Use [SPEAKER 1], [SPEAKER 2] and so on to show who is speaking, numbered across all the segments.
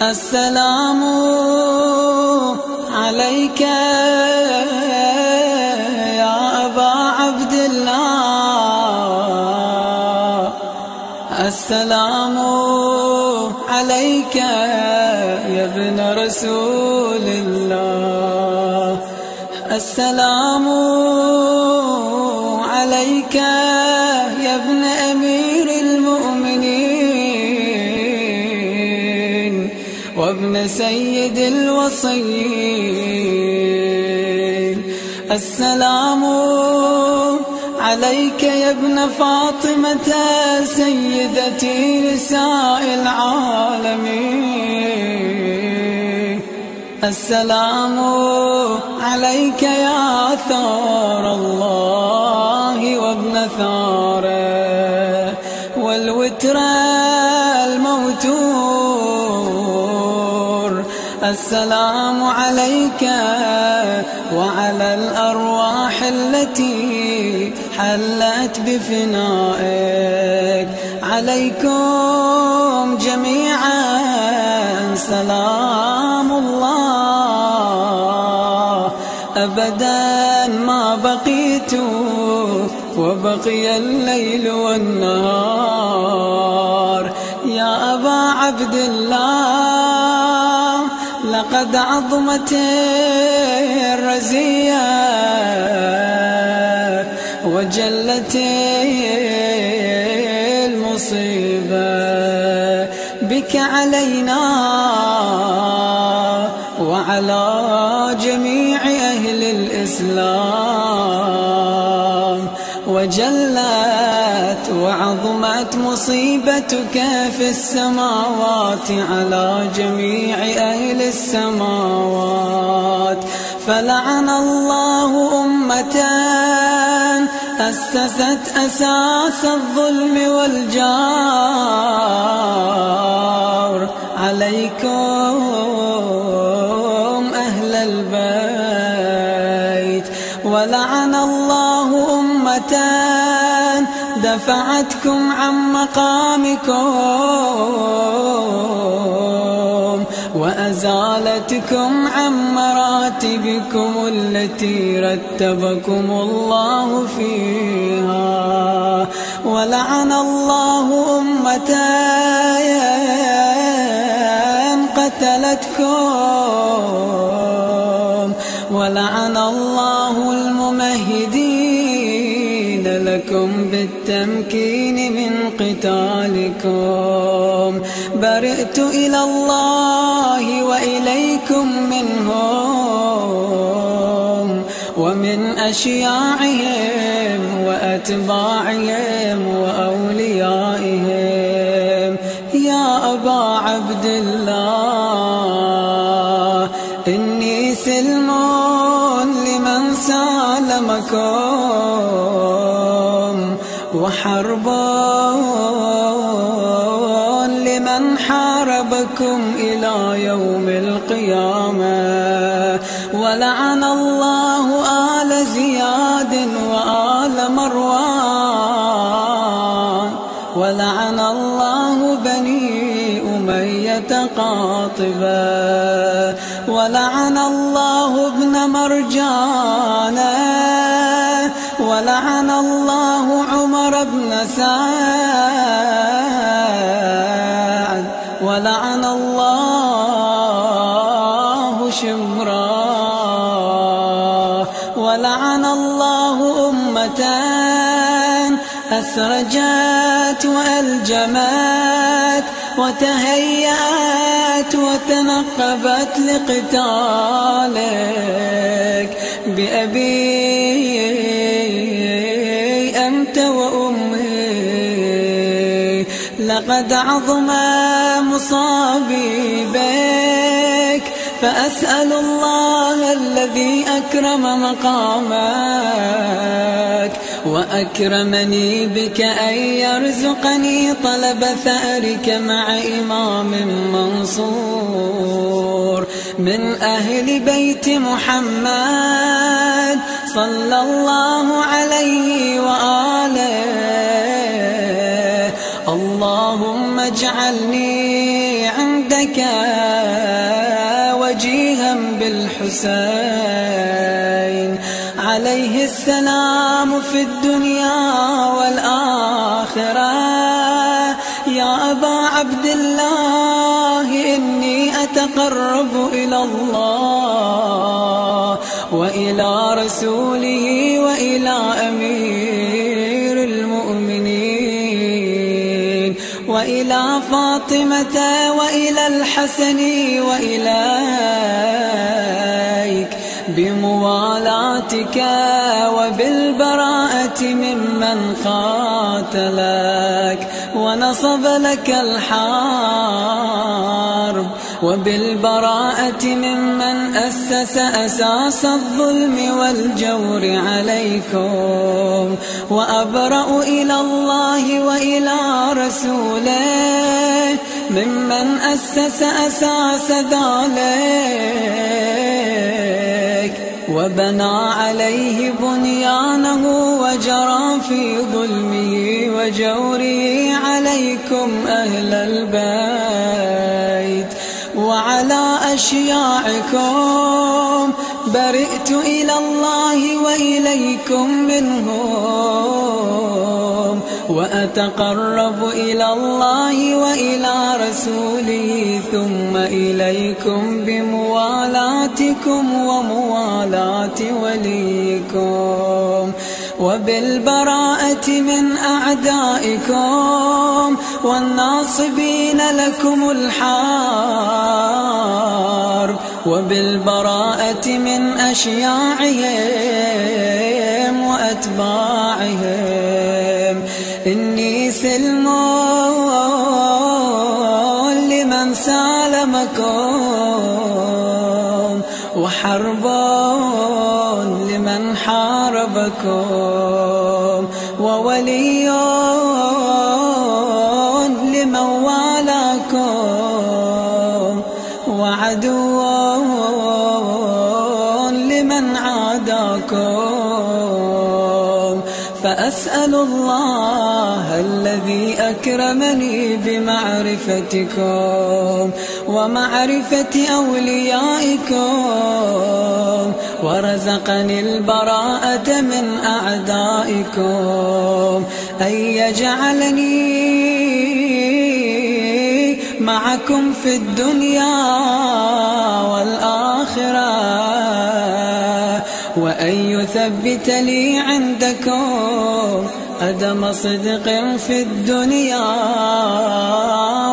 [SPEAKER 1] السلام عليك يا أبا عبد الله، السلام عليك يا ابن رسول الله، السلام عليك يا ابن أمير المؤمنين وابن سيد الوصيين، السلام عليك يا ابن فاطمة سيدتي نساء العالمين، السلام عليك يا ثار الله وابن ثاره والوتر الموتور، السلام عليك وعلى الأرواح التي حلت بفنائك، عليكم جميعا سلام الله أبدا ما بقيت وبقي الليل والنهار. يا أبا عبد الله لقد عظمت الرزية وجلت المصيبة بك علينا وعلى جميع أهل الإسلام، وجلت وعظمت مصيبتك في السماوات على جميع أهل السماوات. فلعن الله أمة أسست أساس الظلم والجار، عليكم أهل البيت. ولعن الله أمة دفعتكم عن مقامكم وأزالتكم عن مراتبكم التي رتبكم الله فيها. ولعن الله أمة قتلتكم، ولعن الله الممهدين لكم بالتمكين من قتالكم. برئت إلى الله وإليكم منهم ومن أشياعهم وأتباعهم وأوليائهم. يا أبا عبد الله إني سلم لمن سالمكم وحرب لمن حاربكم إلى يوم القيامة. ولعن الله آل زياد وآل مروان، ولعن الله بني أمية قاطبة، ولعن الله ابن مرجانة، ولعن الله عمر بن سعد، ولعن الله شمرا، ولعن الله أمة أسرجت وألجمت وتهيأت وتنقبت لقتالك بأبي أنت وأمي. لقد عظم مصابي بك، فأسأل الله الذي أكرم مقامك وأكرمني بك أن يرزقني طلب ثأرك مع إمام منصور من أهل بيت محمد صلى الله عليه وآله. اللهم اجعلني عند إنك وجيها بالحسين عليه السلام في الدنيا والآخرة. يا أبا عبد الله إني أتقرب إلى الله وإلى رسوله وإلى أمير المؤمنين وإلى فاطمة وإلى الحسن وإليك بموالاتك وبالبراءة ممن قاتلك ونصب لك الحرب وبالبراءة ممن أسس أساس الظلم والجور عليكم. وأبرأ إلى الله وإلى رسوله ممن أسس أساس ذلك وبنى عليه بنيانه وجرى في ظلمه وجوره عليكم أهل البيت وعلى أشياعكم برئت إلى الله وإليكم منهم وأتقرب إلى الله وإلى رسوله ثم إليكم بموالاتكم وموالاة وليكم وبالبراءة من أعدائكم والناصبين لكم الحرب وبالبراءة من أشياعهم وأتباعهم. إني سلم لمن سالمكم وحرب لمن حاربكم وولي لمن والاكم وعدو لمن عاداكم. فأسأل الله الذي أكرمني بمعرفتكم ومعرفة أوليائكم ورزقني البراءة من أعدائكم أن يجعلني معكم في الدنيا والآخرة وأن يثبت لي عندكم قدم صدق في الدنيا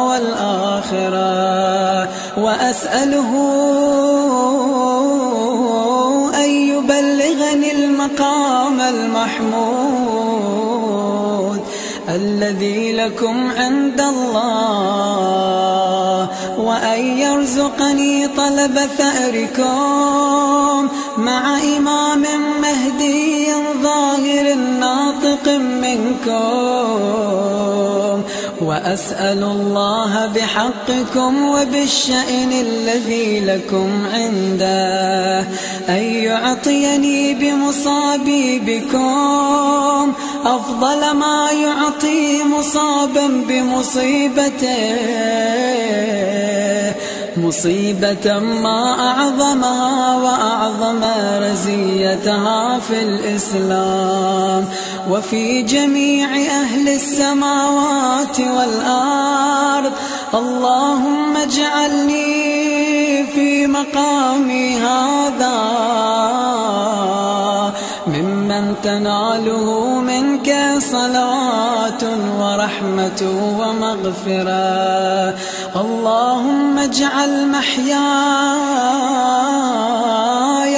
[SPEAKER 1] والآخرة. وأسأله أن يبلغني المقام المحمود الذي لكم عند الله وأن يرزقني طلب ثأركم مع إمام مهدي ظاهر ناطق منكم. وأسأل الله بحقكم وبالشأن الذي لكم عنده أن يعطيني بمصابي بكم أفضل ما يعطي مصابا بمصيبته مصيبة ما أعظمها وأعظم رزيتها في الإسلام وفي جميع أهل السماوات والأرض. اللهم اجعلني في مقامي هذا ممن تناله منك صلوات ورحمة ومغفرة. اللهم اجعل محياي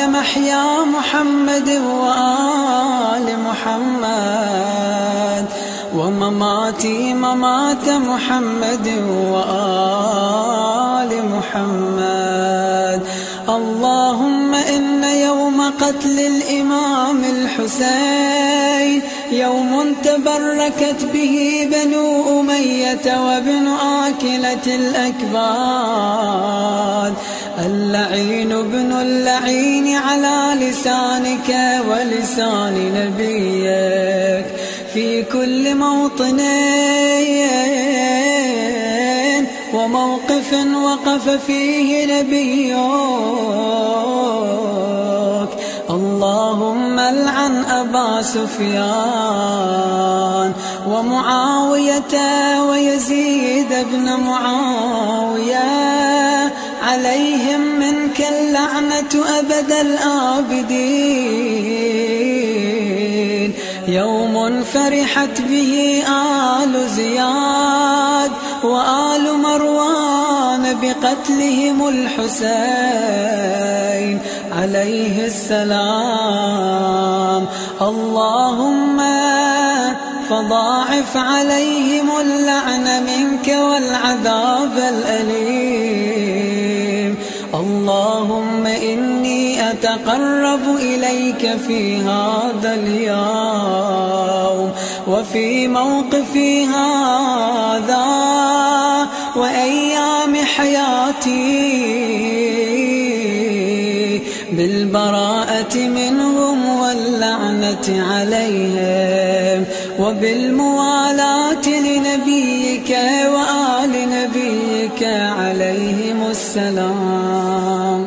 [SPEAKER 1] محيا محمد وآل محمد ومماتي ممات محمد وآل محمد. اللهم إن يوم قتل الإمام الحسين يوم تبركت به بنو أمية وابن آكلة الأكباد اللعين ابن اللعين على لسانك ولسان نبيك في كل موطن وموقف موقف وقف فيه نبيك اللهم العن أبا سفيان ومعاوية ويزيد بن معاوية عليهم منك اللعنة أبد الآبدين. يوم فرحت به آل زياد وآل مروان بقتلهم الحسين عليه السلام. اللهم فضاعف عليهم اللعن منك والعذاب الأليم. اللهم إني أتقرب إليك في هذا اليوم وفي موقفي هذا وأيام حياتي بالبراءة منهم واللعنة عليهم وبالموالاة لنبيك وآل نبيك عليهم السلام.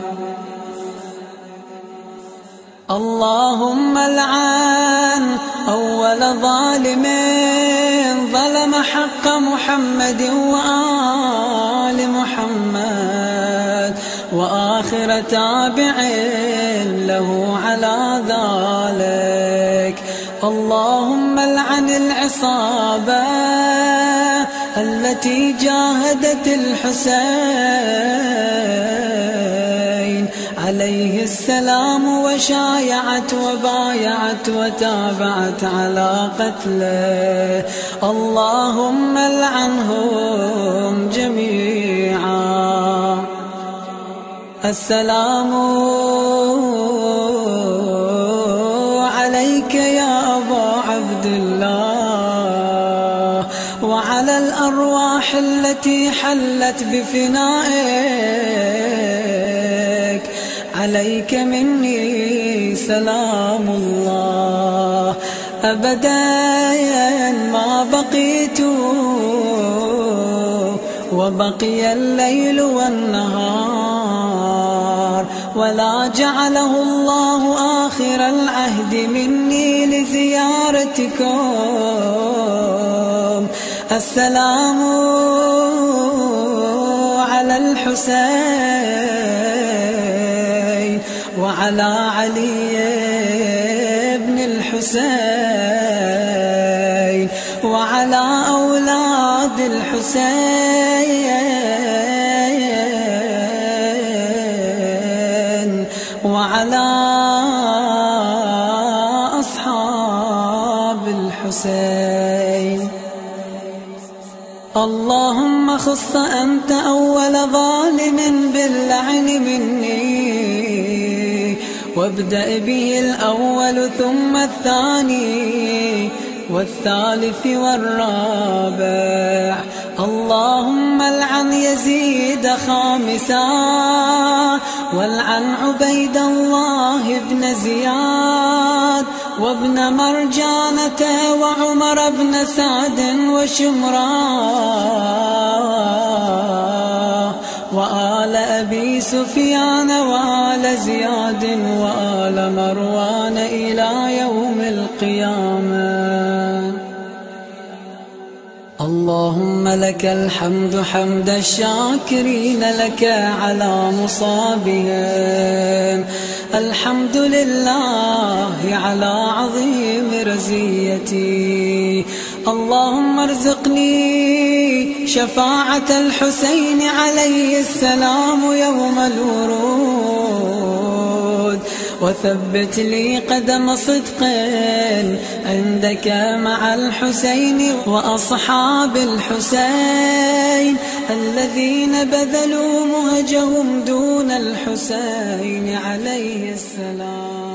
[SPEAKER 1] اللهم العن أول ظالم ظلم حق محمد وآل محمد وآخر تابع له على ذلك. اللهم العن العصابة التي جاهدت الحسين عليه السلام وشايعت وبايعت وتابعت على قتله. اللهم العنهم جميعا. السلام عليك يا أبا عبد الله وعلى الأرواح التي حلت بفنائك. عليك مني سلام الله أبدا ما بقيت وبقي الليل والنهار ولا جعله الله آخر العهد مني لزيارتكم. السلام على الحسين وعلى علي بن الحسين وعلى أولاد الحسين وعلى أصحاب الحسين. اللهم خص أنت أول ظالم باللعن مني وابدأ به الأول ثم الثاني والثالث والرابع. اللهم العن يزيد خامسا والعن عبيد الله بن زياد وابن مرجانة وعمر بن سعد وشمران وآل أبي سفيان وآل زياد وآل مروان إلى يوم القيامة. اللهم لك الحمد حمد الشاكرين لك على مصابهم. الحمد لله على عظيم رزيتي. اللهم ارزقني شفاعة الحسين عليه السلام يوم الورود وثبت لي قدم صدق عندك مع الحسين وأصحاب الحسين الذين بذلوا مهجهم دون الحسين عليه السلام.